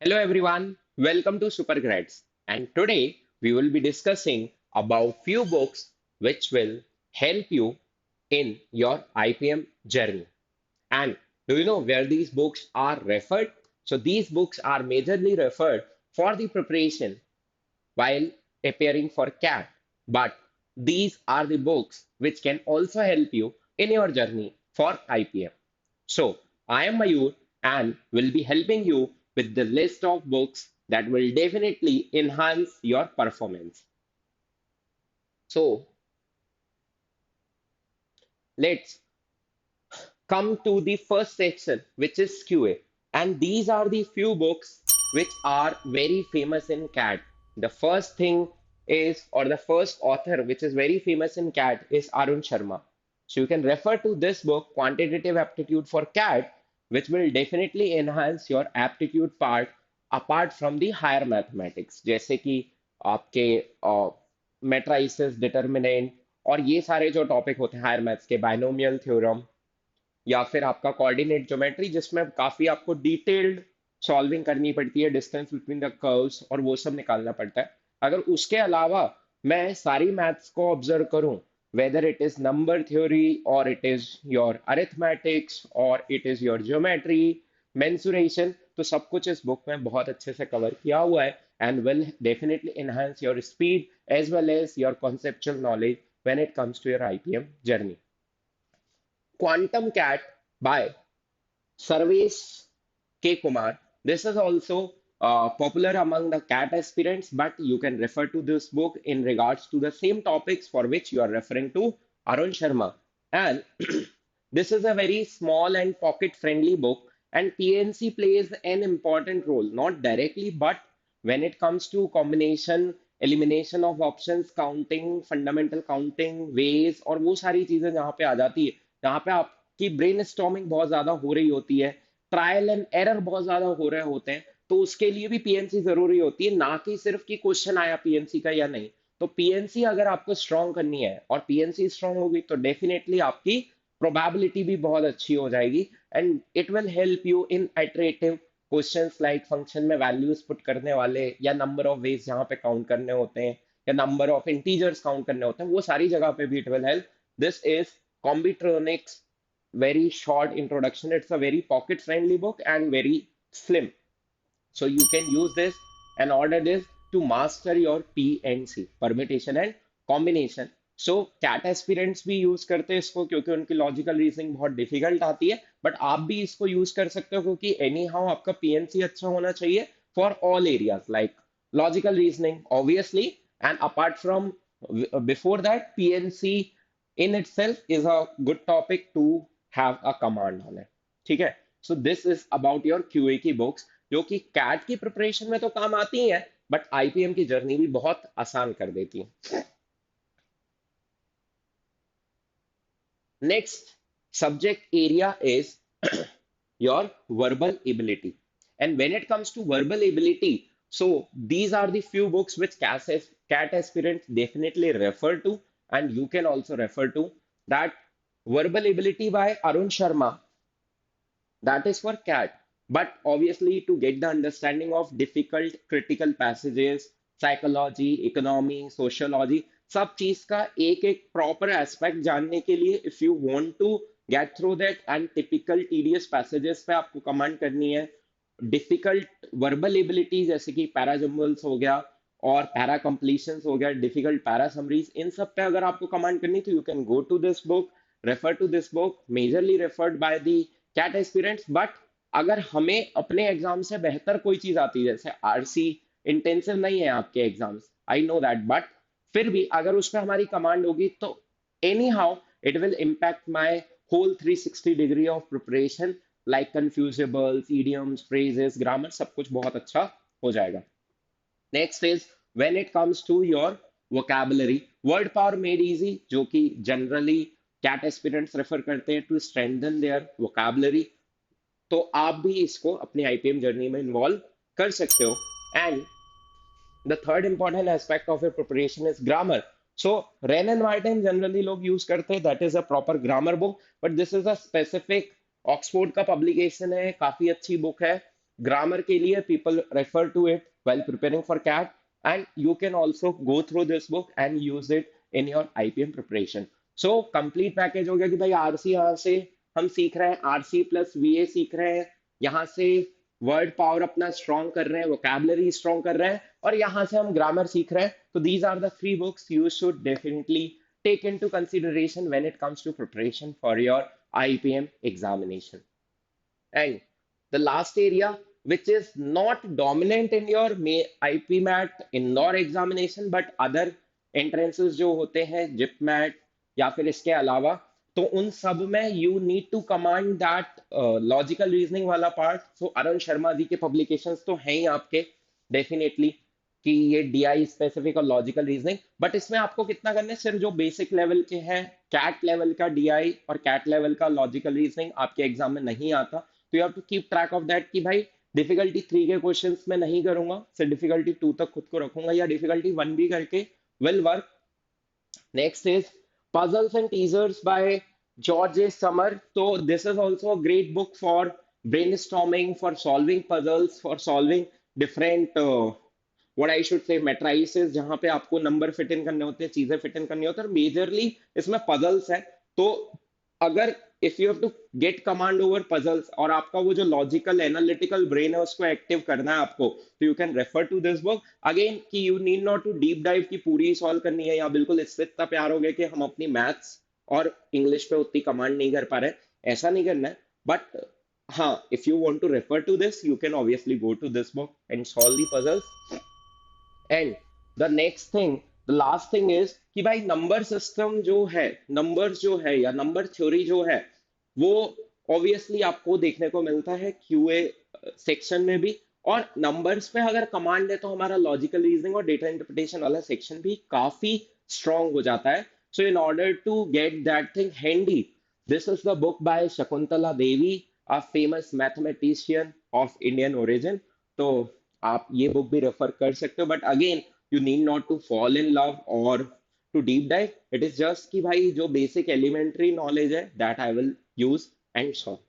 Hello everyone, welcome to Supergrads. And today we will be discussing about few books which will help you in your IPM journey. And do you know where these books are referred? So these books are majorly referred for the preparation while appearing for CAT. But these are the books which can also help you in your journey for IPM. So, I am Mayur and will be helping you with the list of books that will definitely enhance your performance. So, let's come to the first section, which is QA. And these are the few books which are very famous in CAT. The first thing is, or the first author which is very famous in CAT is Arun Sharma. So you can refer to this book, Quantitative Aptitude for CAT, which will definitely enhance your aptitude part apart from the higher mathematics, जैसे कि आपके matrices determinant और ये सारे जो topic होते हैं higher maths के बाइनोमियल थ्योरम या फिर आपका कोऑर्डिनेट ज्योमेट्री जिसमें काफी आपको डिटेल्ड सॉल्विंग करनी पड़ती है डिस्टेंस बिटवीन द कर्व्स और वो सब निकालना पड़ता है अगर उसके अलावा मैं सारी मैथ्स को ऑब्जर्व करूं whether it is number theory or it is your arithmetics or it is your geometry mensuration तो सब कुछ इस बुक में बहुत अच्छे से कवर किया हुआ है and will definitely enhance your speed as well as your conceptual knowledge when it comes to your IPM journey. Quantum Cat by Sarvesh K. Kumar. This is also popular among the CAT aspirants, but you can refer to this book in regards to the same topics for which you are referring to Arun Sharma. And this is a very small and pocket-friendly book, and PNC plays an important role, not directly, but when it comes to combination, elimination of options, counting, fundamental counting, ways, और वो सारी चीजें जहाँ पे आ जाती है, जहाँ पे आपकी ब्रेन स्टॉर्मिंग बहुत ज्यादा हो रही होती है, ट्रायल एंड एरर बहुत ज्यादा हो रहे होते हैं, तो उसके लिए भी पीएनसी जरूरी होती है, ना कि सिर्फ कि क्वेश्चन आया पीएनसी का या नहीं. तो पीएनसी अगर आपको स्ट्रॉन्ग करनी है और पीएनसी स्ट्रॉन्ग होगी तो डेफिनेटली आपकी प्रोबेबिलिटी भी बहुत अच्छी हो जाएगी and it will help you in iterative questions like function में वैल्यूज पुट करने वाले या नंबर ऑफ वेज जहाँ पे काउंट करने होते हैं या नंबर ऑफ इंटीजर्स काउंट करने होते हैं वो सारी जगह पे भी it will help. This is combinatorics very short introduction. It's a very pocket friendly book and very slim. So you can use this and order this to master your PNC, permutation and combination. So CAT aspirants भी use करते हैं इसको क्योंकि उनकी logical reasoning बहुत difficult आती है but आप भी इसको यूज कर सकते हो क्योंकि एनी हाउ आपका पीएनसी अच्छा होना चाहिए for all areas like logical reasoning obviously and apart from before that PNC in itself is a good topic to have a command on it. ठीक है. So this is about your QA की books जो कि cat की preparation में तो काम आती हैं बट आईपीएम की जर्नी भी बहुत आसान कर देती हैं. Next subject area is your verbal ability. And when it comes to verbal ability, so these are the few books which CAT aspirants definitely refer to, and you can also refer to that. Verbal ability by Arun Sharma, that is for CAT. But obviously, to get the understanding of difficult critical passages, psychology, economy, sociology, सब चीज का एक एक proper aspect जानने के लिए if you want to get through that and typical tedious passages पे आपको कमांड करनी है डिफिकल्ट वर्बल एबिलिटी जैसे कि पैरा जम्बल्स हो गया और पैरा कंप्लीशंस हो गया डिफिकल्ट पैरा समरीज इन सब पे अगर आपको कमांड करनी तो you can go to this book refer to this book majorly referred by the CAT aspirants. But अगर हमें अपने एग्जाम से बेहतर कोई चीज आती है जैसे आरसी इंटेंसिव नहीं है आपके exams I know that but फिर भी अगर उसमें हमारी कमांड होगी तो anyhow it will impact my whole 360 degree of preparation like confusables idioms phrases grammar सब कुछ बहुत अच्छा हो जाएगा. Next is when it comes to your vocabulary word power made easy जो कि जनरली कैट एस्पिरेंट्स रेफर करते हैं टू स्ट्रेंथन देयर वोकैबुलरी. तो आप भी इसको अपनी आईपीएम जर्नी में इन्वॉल्व कर सकते हो. And the third important aspect of your preparation is grammar. So Wren and Martin generally लोग use करते हैं that is a proper grammar book but this is a specific Oxford का publication है काफी अच्छी book है grammar के लिए people refer to it while preparing for CAT, and you can also go through this book and use it in your IPM preparation. So complete package हो गया कि भाई आरसी यहाँ से हम सीख रहे हैं, आरसी प्लस वीए सीख रहे हैं, यहाँ से वर्ड पावर अपना स्ट्रॉन्ग कर रहे हैं, वोकैबलरी स्ट्रॉन्ग कर रहे हैं, और यहाँ से हम ग्रामर सीख रहे हैं. तो these are the three books you should definitely take into consideration when it comes to preparation for your IPM examination. And the last area, which is not dominant in your IPMAT indoor examination, but other entrances जो होते हैं JIPMAT या फिर इसके अलावा, तो उन सब में you need to command that logical reasoning वाला part. So अरुण शर्मा जी के publications तो हैं ही आपके definitely कि ये DI स्पेसिफिक और लॉजिकल रीजनिंग, बट इसमें आपको कितना करना है, सिर्फ जो बेसिक लेवल के हैं, कैट लेवल का DI और कैट लेवल का लॉजिकल रीजनिंग आपके एग्जाम में नहीं आता, तो you have to keep track of that कि भाई डिफिकल्टी 3 के क्वेश्चंस में नहीं करूंगा, सिर्फ डिफिकल्टी 2 तक खुद को रखूंगा, या डिफिकल्टी 1 भी करके will work. Next is Puzzles and Teasers by George A. Summer. So this is also a great book for brainstorming, for solving puzzles, for solving different what I should say matrices जहाँ पे आपको number fit in करने होते हैं, चीजें fit in करनी होती है, और मेजरली इसमें पजल्स है. तो अगर if you have to get command over puzzles और आपका वो जो लॉजिकल एनालिटिकल ब्रेन है उसको एक्टिव करना है आपको, तो you can refer to this book again. कि you need not to deep dive की पूरी सॉल्व करनी है, या बिल्कुल इससे इतना प्यार हो गया कि हम अपनी मैथ्स और इंग्लिश पे उतनी कमांड नहीं कर पा रहे, ऐसा नहीं करना है. बट हाँ, if you want to refer to this you can obviously go to this book and solve the puzzles. And the next thing, the last thing is कि भाई नंबर सिस्टम जो है, नंबर्स जो है या नंबर थ्योरी जो है, वो ऑब्वियसली आपको देखने को मिलता है क्यूए सेक्शन में भी. और नंबर्स पे अगर कमांड है तो हमारा लॉजिकल रीजनिंग और डेटा इंटरप्रिटेशन वाला सेक्शन भी काफी स्ट्रांग हो जाता है. So in order to get that thing handy, this is the book by Shakuntala Devi, a famous mathematician of Indian origin. तो आप ये बुक भी रेफर कर सकते हो, but again you need not to fall in love or to deep dive. It is just कि भाई जो बेसिक एलिमेंट्री नॉलेज है that I will use and so.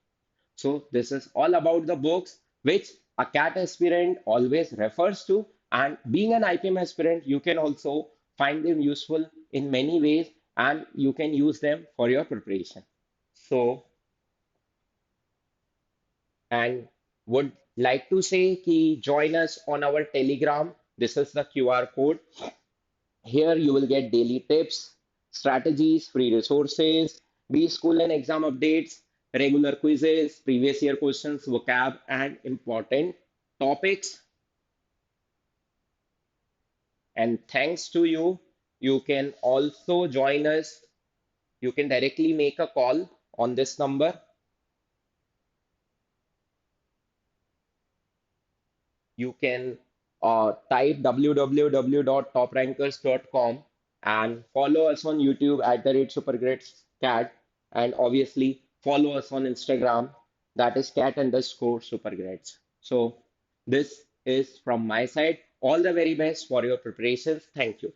So this is all about the books which a CAT aspirant always refers to, and being an IPM aspirant, you can also find them useful in many ways, and you can use them for your preparation. So, and would like to say ki join us on our Telegram. This is the QR code. Here you will get daily tips, strategies, free resources, B-School and exam updates, regular quizzes, previous year questions, vocab, and important topics. And thanks to you, you can also join us. You can directly make a call on this number. You can type www.toprankers.com and follow us on YouTube at the rate supergredscat, and obviously follow us on Instagram, that is cat underscore supergrades. So this is from my side. All the very best for your preparations. Thank you.